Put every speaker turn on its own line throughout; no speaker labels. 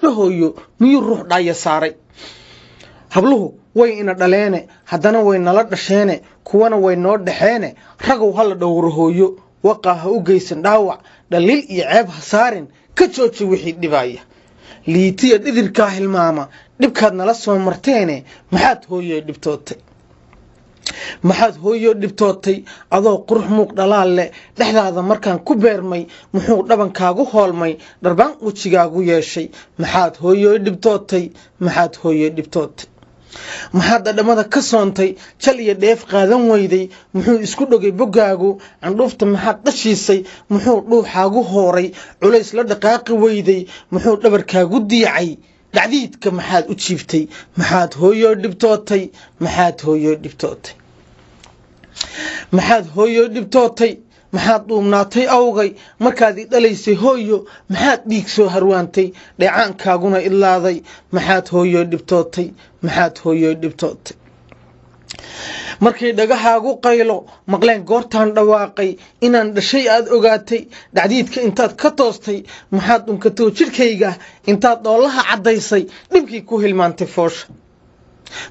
gabdho hooyo miyuu ruux dhaaya saaray habluhu way ina dhaleene haddana way nala dhasheene kuwana way noo dhaxeene ragow hala dhowro hooyo waqaa ha u geysan dhaawac dhaliil iyo ceeb ha saarin ka jooji wixii dhibaya liitiya dhidirkaa hilmaama dhibkaad nala soo marteene maxaad hooyo dhibtootay maxaad hooyo dhibtootay adoo qurux muuq dhalaal leh dhexdaada markaan ku beermay muxuu dhabankaagu hoolmay dharbaan wejigaagu yeeshay maxaad hooyo dhibtootay maxaad hooyo dhibtootay maxaad dhadhamada ka soontay jal iyo dheef qaadan weyday muxuu isku dhogay bogaagu candhuufta maxaad dhashiisay muxuu dhuuxaagu hooray culays la dhaqaaqi weyday muxuu dhabarkaagu diicay dhacdiidka maxaad u jiibtay maxaad hooyo dhibtootay maxaad hooyo dhibtootay maxaad hooyo dhibtootay maxaad dhuumnaatay awgay markaad i dhalaysay hooyo maxaad dhiig soo harwaantay dheecaankaaguna idlaaday maxaad hooyo dhibtootay maxaad hooyo dhibtootay markay dhagahaagu qaylo maqleen goortaan dhawaaqay inaan dhashay aad ogaatay dhacdiidka intaad ka toostay maxaad dhunkatoo jidhkayga intaad dhoolaha caddaysay dhibkii ku hilmaantay foosha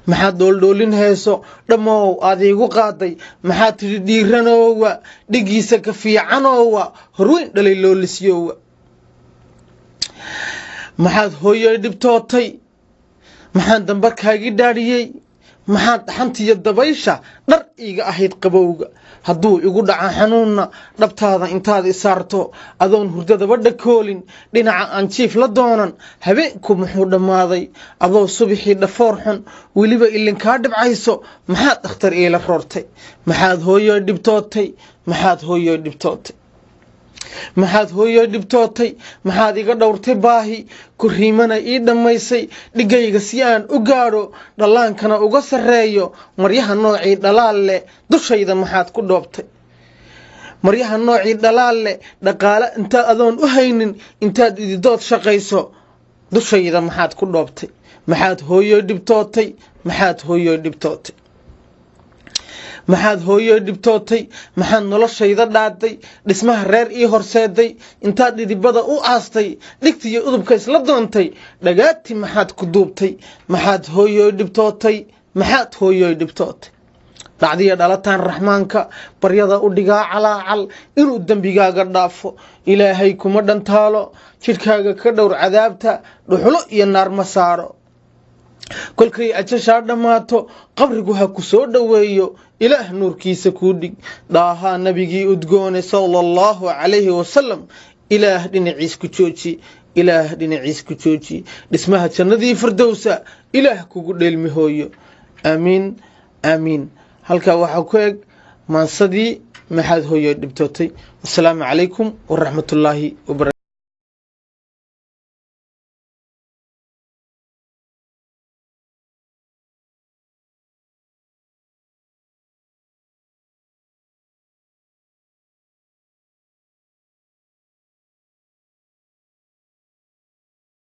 maxaad dhooldhoolin heeso dhammow aad iigu qaaday maxaad tidhi dhiiranoowa dhigiisa ka fiicanoowa horweyn dhalay loolisyowa maxaad hooyo dhibtootay maxaan dambarkaagii dhaadhiyey maxaad dhaxantiyo dabaysha dhar iiga ahayd qabowga hadduu igu dhaca xanuunna dhabtaada intaad i saarto adoon hurdadaba dhakoolin dhinaca aan jiif la doonan habeenku muxuu dhammaaday adoo subaxii dhafoor xun weliba ilinkaa dhibcayso maxaad dhakhtar iila roortay maxaad hooyo dhibtootay maxaad hooyo dhibtootay maxaad hooyo dhibtootay maxaad iga dhowrtay baahi kuriimana ii dhammaysay dhigayga si aan u gaadho dhallaankana uga sarreeyo maryaha noocii dhalaal leh dushayda maxaad ku dhoobtay maryaha noocii dhalaal leh dhaqaale intaad adoon u haynin intaad ididood shaqayso dushayda maxaad ku dhoobtay maxaad hooyo dhibtootay maxaad hooyo dhibtootay maxaad hooyo dhibtootay maxaad noloshayda dhaaday dhismaha reer ii horseeday intaad dhidibada u aastay dhigtiyo udubka isla doontay dhagaati maxaad ku duubtay maxaad hooyo dhibtootay maxaad hooyo dhibtootay dhacdiya dhalataan raxmaanka baryada u dhigaa calaacal inuu dembigaaga dhaafo ilaahay kuma dhantaalo jidhkaaga ka dhowr cadaabta dhuxulo iyo naar ma saaro kolkay ajashaa dhammaato qabrigu ha ku soo dhoweeyo ilaah nuurkiisa kuu dhig dhaahaa nabigii udgoone sallallahu calayhi wasalam ilaah dhinaciis ku jooji ilaah dhinaciis ku jooji dhismaha jannadii firdowsa ilaah kugu dheelmi hooyo aamiin aamiin halkaa waxaa ku eg maansadii maxaad hooyo dhibtootay wasalaamu calaykum waraxmatullaahi wabarakatu